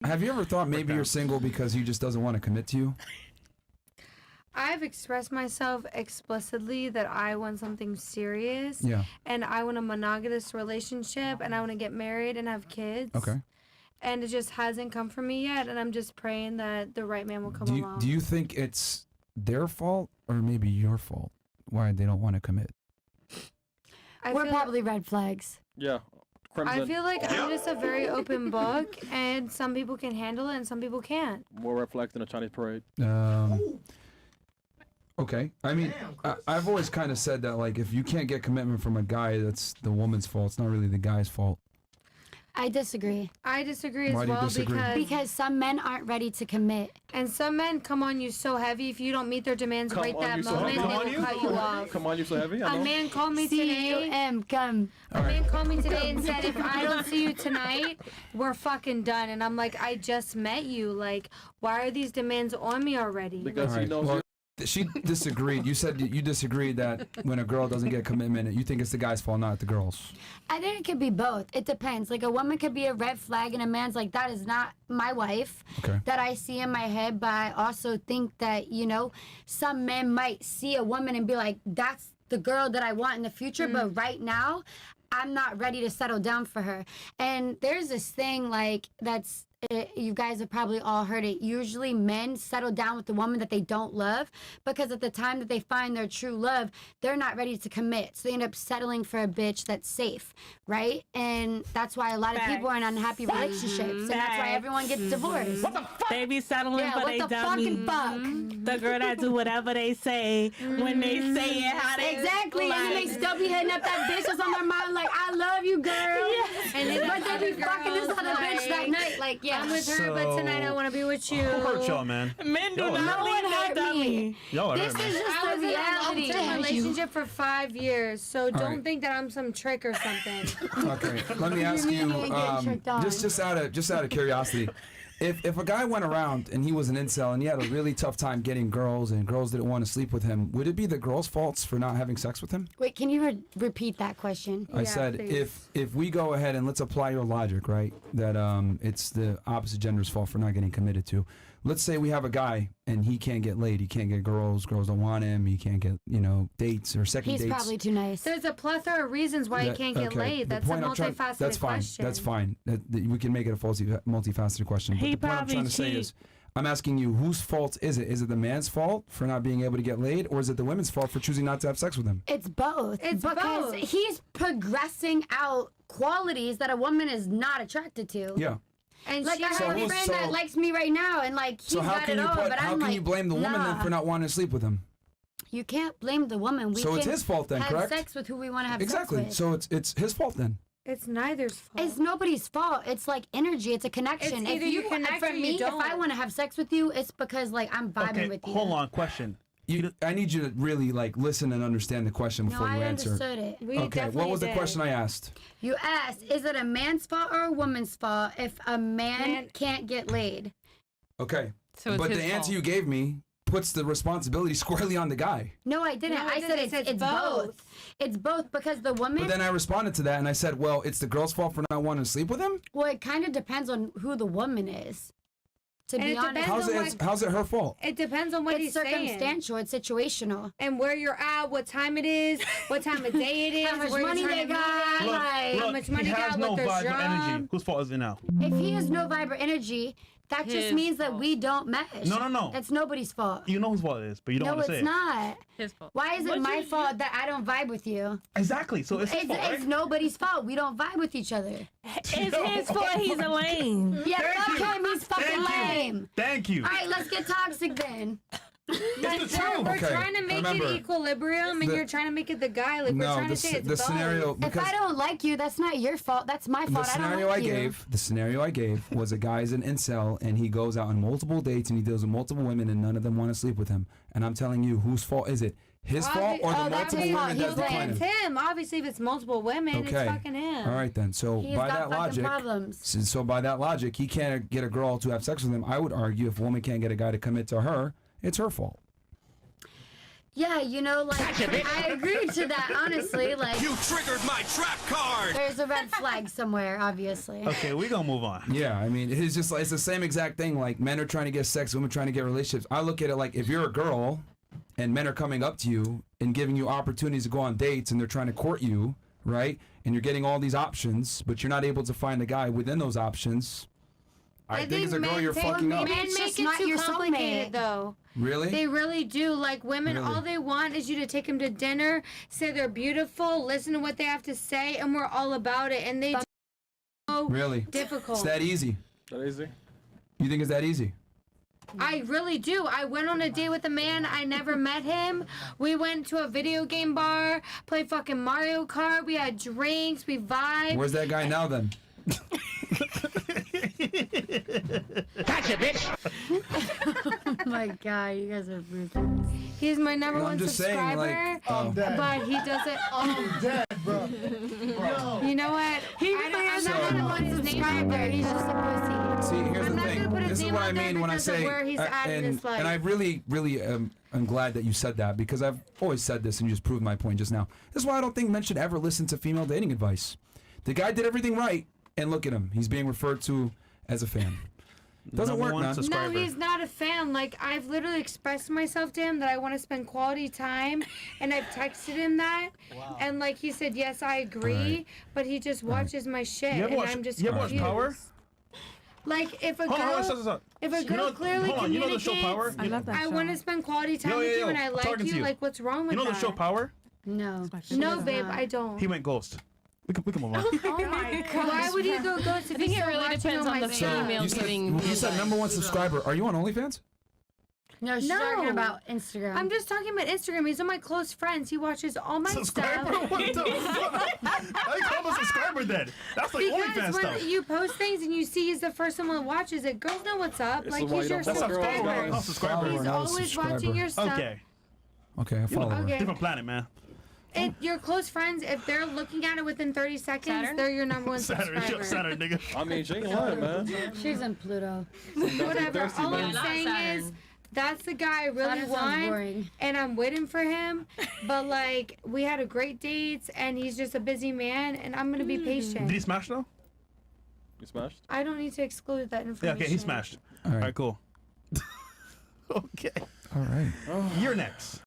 Have you ever thought maybe you're single because he just doesn't want to commit to you? I've expressed myself explicitly that I want something serious. Yeah. And I want a monogamous relationship, and I want to get married and have kids. Okay. And it just hasn't come for me yet, and I'm just praying that the right man will come along. Do you think it's their fault or maybe your fault why they don't want to commit? We're probably red flags. Yeah. Crimson. I feel like I'm just a very open book, and some people can handle it and some people can't. More red flags than a Chinese parade. Okay. I mean, I've always kind of said that, like, if you can't get commitment from a guy, that's the woman's fault. It's not really the guy's fault. I disagree. I disagree Why as do you well disagree? Because some men aren't ready to commit. and some men come on you so heavy if you don't meet their demands Come right on, that you so moment, heavy. they Come on, will you? cut you off. Come on, you're so heavy. I A know. man called me today. C-U-M, come. A man called me today and said, if I don't see you tonight, we're fucking done. And I'm like, I just met you. Like, why are these demands on me already? Because he knows Well, you. she disagreed. You said you disagreed that when a girl doesn't get commitment, you think it's the guy's fault, not the girl's. I think it could be both. It depends. Like, a woman could be a red flag, and a man's like, that is not my wife Okay. that I see in my head. But I also think that, you know, some men might see a woman and be like, that's the girl that I want in the future. But right now, I'm not ready to settle down for her. And there's this thing, like, that's, you guys have probably all heard it. Usually men settle down with the woman that they don't love because at the time that they find their true love, they're not ready to commit. So they end up settling for a bitch that's safe, right? And that's why a lot of people are in unhappy relationships. And that's why everyone gets divorced. What the fuck? They be settling Yeah, for what they the dummy. fucking fuck? The girl that do whatever they say when they say it, how they Exactly, and then they still be hitting up that bitch that's on their mind like, I love you, girl. And then But they be fucking this other bitch that night, like, yeah. I'm with her, but tonight I want to be with you. Who hurt y'all, man? Men do Y'all not No one leave no hurt dummy. me. Y'all are This hurt, is man. just I was the in a reality. long-term relationship for 5 years, so don't right. think that I'm some trick or something. Okay. Let me ask you, ain't getting tricked on. just out of curiosity, if a guy went around and he was an incel and he had a really tough time getting girls and girls didn't want to sleep with him, would it be the girl's faults for not having sex with him? Wait, can you repeat that question? I Yeah, said please. if we go ahead and let's apply your logic, right? That it's the opposite gender's fault for not getting committed to. Let's say we have a guy and he can't get laid, he can't get girls don't want him, he can't get, dates or second He's dates. probably too nice. There's a plethora of reasons why you can't get laid. The That's a point I'm trying- multifaceted That's fine. question. That's fine. We can make it a multifaceted question. But He the point I'm probably trying to say cheat. is, I'm asking you, whose fault is it? Is it the man's fault for not being able to get laid, or is it the women's fault for choosing not to have sex with him? It's both. It's because both. he's progressing out qualities that a woman is not attracted to. Yeah. And Like, she I have a who's- friend that likes me right now, and like, he's So how got can it you all, but how I'm can like, you blame the woman then nah. for not wanting to sleep with him? You can't blame the woman. We So can it's his fault then, have correct? sex with who we want to have Exactly. sex with. So it's his fault then. it's neither's fault. It's nobody's fault. It's like energy. It's a connection. It's either you connect for or you me, if don't. I want to have sex with you, it's because like I'm vibing Okay, with you. hold on. Question. I need you to really listen and understand the question No, before you I answer. understood it. We Okay, definitely what was the did. question I asked? You asked, is it a man's fault or a woman's fault if a man can't get laid? Okay. So it's but his the answer fault. you gave me puts the responsibility squarely on the guy. No, I didn't. No, I I said didn't. it's both. It's both because the woman. But then I responded to that and I said, well, it's the girl's fault for not wanting to sleep with him? Well, it kind of depends on who the woman is. To And be it honest, depends How's it her fault? It depends on what it's he's saying. circumstantial. It's situational. And where you're at, what time it is, what time of day it is, How much where you're money trying they to meet got, at. like- How much money he he has got, no what their vibrant job. energy. Whose fault is it now? If he has no vibrant energy, that just His means that fault. we don't mesh. No. It's nobody's fault. You know whose fault it is, but you don't No, want to it's say it. not. His fault. Why is it my fault that I don't vibe with you? Exactly. So it's his fault, It's right? nobody's fault. We don't vibe with each other. It's his fault he's a lame. Yeah, Thank fuck you. him. He's fucking Thank you. lame. Thank you. All right, let's get toxic then. It's the truth. We're Okay, trying to make remember, it equilibrium, and the- you're trying to make it the guy. Like, we're No, trying the, to say s- it's the both. scenario If because I don't like you, that's not your fault. That's my the fault. I don't scenario like I you. gave, the scenario I gave was a guy's an incel and he goes out on multiple dates and he deals with multiple women and none of them want to sleep with him. And I'm telling you, whose fault is it? His fault or the that's multiple his fault. women He's that like, decline It's him? him. Obviously, if it's multiple women, Okay. it's fucking him. All right then. So He's by got that fucking logic, problems. so by that logic, he can't get a girl to have sex with him. I would argue if a woman can't get a guy to commit to her, it's her fault. Yeah, you know, like I agree to that. Honestly, like You triggered my trap card! there's a red flag somewhere, obviously. Okay, we gonna move on. Yeah, I mean, it's just like it's the same exact thing. Like men are trying to get sex, women trying to get relationships. I look at it like if you're a girl, and men are coming up to you and giving you opportunities to go on dates, and they're trying to court you, right? And you're getting all these options, but you're not able to find a guy within those options. I think as a girl, men you're take- fucking up. Men It's make just it not too your complicated, soulmate. though. Really? They really do. Like women, Really? all they want is you to take them to dinner, say they're beautiful, listen to what they have to say, and we're all about it. And they do so Really? difficult. It's that easy. That easy? You think it's that easy? I really do. I went on a date with a man. I never met him. We went to a video game bar, played fucking Mario Kart. We had drinks. We vibed. Where's that guy now then? Oh my god, you guys are ruthless. He's my number No, I'm one just saying, subscriber, like, oh. but he doesn't. I'm dead, bro. You know what? I'm not So- gonna put his name out there. He's just a pussy. See, here's I'm the not thing. gonna put his This is name what I out there mean when I because of say, where he's at in his life. and I really, really am glad that you said that because I've always said this and you just proved my point just now. This is why I don't think men should ever listen to female dating advice. The guy did everything right, and look at him. He's being referred to as a fan. Doesn't Number work, one man. subscriber. No, he's not a fan. Like, I've literally expressed myself to him that I want to spend quality time, and I've texted him that. And, like, he said, yes, I agree, Alright. but he just watches my shit, You ever and watch, I'm just you ever watch confused. Power? Like, if a Hold on, girl, stop. if a You girl know- clearly hold on, you know the show communicates, Power? I love that I show. want to spend quality time Yo, with yo, you, yo, and I I'm like talking to you, you. like, what's wrong with You know that? the show Power? No. No, babe, I don't. He went ghost. We can move on. Oh my god. Why would you go ghost if I think he's it still really watching depends on my the videos? female you said, giving you the said number one subscriber. Are you on OnlyFans? No, she's No. talking about Instagram. I'm just talking about Instagram. He's one of my close friends. He watches all my Subscriber? stuff. What the fuck? How you call him a subscriber then? That's like OnlyFans Because when stuff. you post things and you see he's the first one that watches it, girls know what's up. This Like, is why he's you your don't That's fuck girls, subscriber. Oh, guys. subscriber. Follower, He's not a always subscriber. watching your stuff. Okay. Okay, I follow her. Okay. Different planet, man. And your close friends, if they're looking at it within 30 seconds, Saturn? they're your number one Saturn, subscriber. Saturn, nigga. I mean, she ain't lying, man. She's in Pluto. Whatever. Thirsty, All man. I'm Not saying Saturn. is, that's the guy I really Saturn sounds want, boring. and I'm waiting for him. But like, we had a great date, and he's just a busy man, and I'm gonna be Did patient. he smash though? You smashed? I don't need to exclude that Yeah, information. okay, he smashed. All All right. right, cool. Okay. All right. You're next.